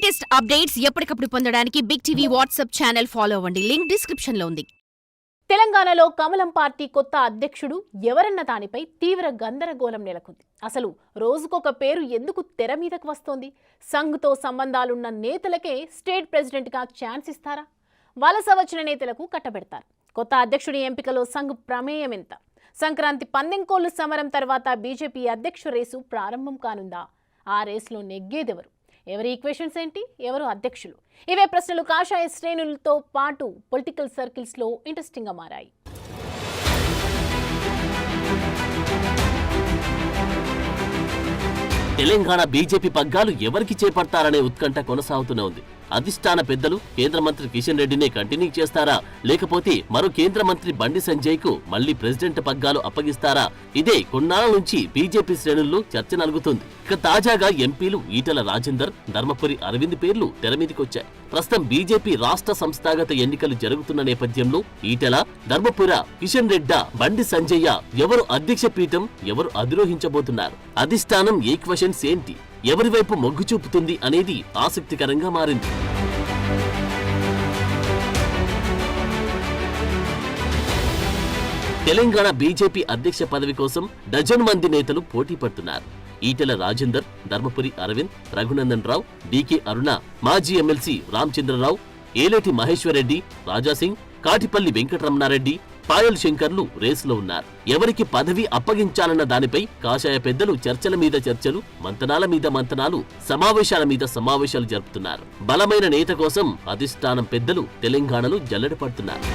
Latest updates ఎప్పటికప్పుడు పొందడానికి big TV WhatsApp channel follow అవ్వండి. లింక్ డిస్క్రిప్షన్ లో ఉంది. తెలంగాణలో కమలం పార్టీ కొత్త అధ్యక్షుడు ఎవరన్న దానిపై తీవ్ర గందరగోళం నెలకొంది. అసలు రోజుకొక పేరు ఎందుకు తెర మీదకు వస్తోంది? సంఘ్తో సంబంధాలున్న నేతలకే స్టేట్ ప్రెసిడెంట్గా ఛాన్స్ ఇస్తారా? వలస వచ్చిన నేతలకు కట్టబెడతారు. కొత్త అధ్యక్షుడి ఎంపికలో సంఘ్ ప్రమేయం ఎంత? సంక్రాంతి పందెంకోళ్లు సమరం తర్వాత బీజేపీ అధ్యక్ష రేసు ప్రారంభం కానుందా? ఆ రేసులో నెగ్గేదెవరు? ఎవరి ఈక్వేషన్స్ ఏంటి? ఎవరు అధ్యక్షులు? ఇవే ప్రశ్నలు కాషాయ శ్రేణులతో పాటు పొలిటికల్ సర్కిల్స్లో ఇంట్రెస్టింగ్గా మారాయి. తెలంగాణ బీజేపీ పగ్గాలు ఎవరికి చేపడతారనే ఉత్కంఠ కొనసాగుతూనే ఉంది. అధిష్టాన పెద్దలు కేంద్ర మంత్రి కిషన్ రెడ్డినే కంటిన్యూ చేస్తారా, లేకపోతే మరో కేంద్ర మంత్రి బండి సంజయ్ కు మళ్లీ ప్రెసిడెంట్ పగ్గాలు అప్పగిస్తారా? ఇదే కొన్నాళ్ల నుంచి బీజేపీ శ్రేణుల్లో చర్చ నలుగుతుంది. ఇక తాజాగా ఎంపీలు ఈటెల రాజేందర్, ధర్మపురి అరవింద్ పేర్లు తెరమీదికొచ్చాయి. ప్రస్తుతం బీజేపీ రాష్ట్ర సంస్థాగత ఎన్నికలు జరుగుతున్న నేపథ్యంలో ఈటెల, ధర్మపుర, కిషన్ రెడ్డి, బండి సంజయ్య ఎవరు అధ్యక్ష పీఠం, ఎవరు అధిరోహించబోతున్నారు? అధిష్టానం ఈక్వెషన్స్ ఏంటి? ఎవరి వైపు మొగ్గు చూపుతుంది అనేది ఆసక్తికరంగా మారింది. తెలంగాణ బీజేపీ అధ్యక్ష పదవి కోసం డజన్ మంది నేతలు పోటీ పడుతున్నారు. ఈటెల రాజేందర్, ధర్మపురి అరవింద్, రఘునందన్ రావు, డీకే అరుణ, మాజీ ఎమ్మెల్సీ రామచంద్రరావు, ఏలేటి మహేశ్వరరెడ్డి, రాజాసింగ్, కాటిపల్లి వెంకటరమణారెడ్డి, పాయల్ శంకర్లు రేసులో ఉన్నారు. ఎవరికి పదవి అప్పగించాలన్న దానిపై కాషాయ పెద్దలు చర్చల మీద చర్చలు, మంతనాల మీద మంతనాలు, సమావేశాల మీద సమావేశాలు జరుపుతున్నారు. బలమైన నేత కోసం అధిష్టానం పెద్దలు తెలంగాణలో జల్లెడ పడుతున్నారు.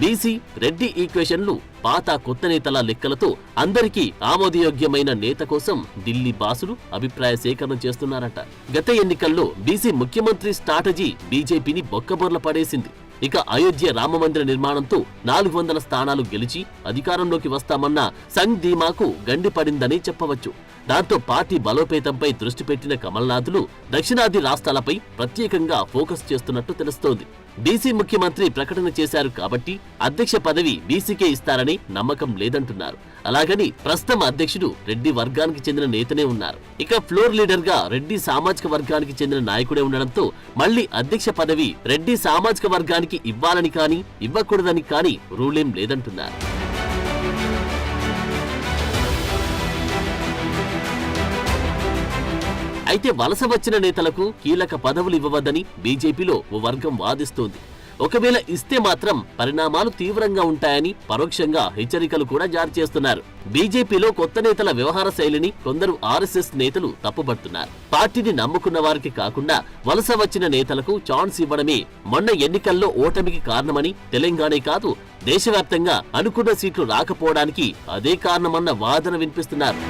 బీసీ, రెడ్డి ఈక్వేషన్లు పాత కొత్త నేతల లెక్కలతో అందరికీ ఆమోదయోగ్యమైన నేత కోసం ఢిల్లీ బాసులు అభిప్రాయ సేకరణ చేస్తున్నారట. గత ఎన్నికల్లో బీసీ ముఖ్యమంత్రి స్ట్రాటజీ బీజేపీని బొక్కబొర్ల పడేసింది. ఇక అయోధ్య రామమందిర నిర్మాణంతో 400 స్థానాలు గెలిచి అధికారంలోకి వస్తామన్న సంఘ్ ధీమాకు గండిపడిందని చెప్పవచ్చు. దాంతో పార్టీ బలోపేతంపై దృష్టి పెట్టిన కమల్నాథులు దక్షిణాది రాష్ట్రాలపై ప్రత్యేకంగా ఫోకస్ చేస్తున్నట్టు తెలుస్తోంది. బీసీ ముఖ్యమంత్రి ప్రకటన చేశారు కాబట్టి అధ్యక్ష పదవి బీసీకే ఇస్తారని నమ్మకం లేదంటున్నారు. అలాగని ప్రస్తుతం అధ్యక్షుడు రెడ్డి వర్గానికి చెందిన నేతనే ఉన్నారు. ఇక ఫ్లోర్ లీడర్ గా రెడ్డి సామాజిక వర్గానికి చెందిన నాయకుడే ఉండడంతో మళ్లీ అధ్యక్ష పదవి రెడ్డి సామాజిక వర్గానికి ఇవ్వాలని కానీ ఇవ్వకూడదని కానీ రూలేం లేదంటున్నారు. అయితే వలస వచ్చిన నేతలకు కీలక పదవులు ఇవ్వవద్దని బీజేపీలో ఓ వర్గం వాదిస్తోంది. ఒకవేళ ఇస్తే మాత్రం పరిణామాలు తీవ్రంగా ఉంటాయని పరోక్షంగా హెచ్చరికలు కూడా జారీ చేస్తున్నారు. బీజేపీలో కొత్త నేతల వ్యవహార శైలిని కొందరు ఆర్ఎస్ఎస్ నేతలు తప్పుపడుతున్నారు. పార్టీని నమ్ముకున్న వారికి కాకుండా వలస వచ్చిన నేతలకు ఛాన్స్ ఇవ్వడమే మొన్న ఎన్నికల్లో ఓటమికి కారణమని, తెలంగాణే కాదు దేశవ్యాప్తంగా అనుకున్న సీట్లు రాకపోవడానికి అదే కారణమన్న వాదన వినిపిస్తున్నారు.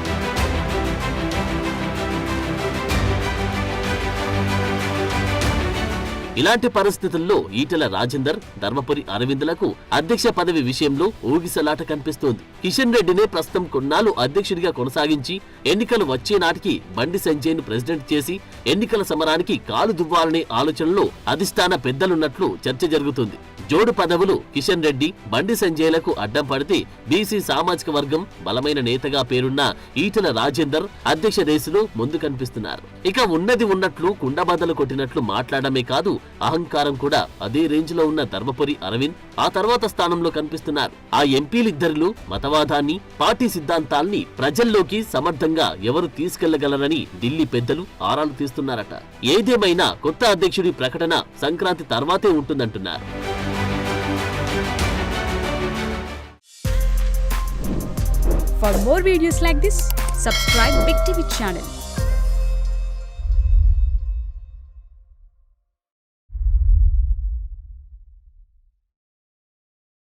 ఇలాంటి పరిస్థితుల్లో ఈటెల రాజేందర్, ధర్మపురి అరవింద్లకు అధ్యక్ష పదవి విషయంలో ఊగిసలాట కనిపిస్తోంది. కిషన్ రెడ్డినే ప్రస్తుతం కొన్నాళ్లు అధ్యక్షుడిగా కొనసాగించి ఎన్నికలు వచ్చే నాటికి బండి సంజయ్ను ప్రెసిడెంట్ చేసి ఎన్నికల సమరానికి కాలు దువ్వాలనే ఆలోచనలో అధిష్టాన పెద్దలున్నట్లు చర్చ జరుగుతుంది. జోడు పదవులు కిషన్ రెడ్డి, బండి సంజయ్లకు అడ్డం పడితే బీసీ సామాజిక వర్గం బలమైన నేతగా పేరున్న ఈటెల రాజేందర్ అధ్యక్ష రేసులో ముందు కనిపిస్తున్నారు. ఇక ఉన్నది ఉన్నట్లు కుండబద్దలు కొట్టినట్లు మాట్లాడమే కాదు, అహంకారం కూడా అదే రేంజ్ లో ఉన్న ధర్మపురి అరవింద్ ఆ తర్వాత స్థానంలో కనిపిస్తున్నారు. ఆ ఎంపీలిద్దరిలో మతవాదాన్ని, పార్టీ సిద్ధాంతాల్ని ప్రజల్లోకి సమర్థంగా ఎవరు తీసుకెళ్లగలరని ఢిల్లీ పెద్దలు ఆరాలు తీస్తున్నారట. ఏదేమైనా కొత్త అధ్యక్షుడి ప్రకటన సంక్రాంతి తర్వాతే ఉంటుందంటున్నారు. For more videos like this, subscribe Big TV channel.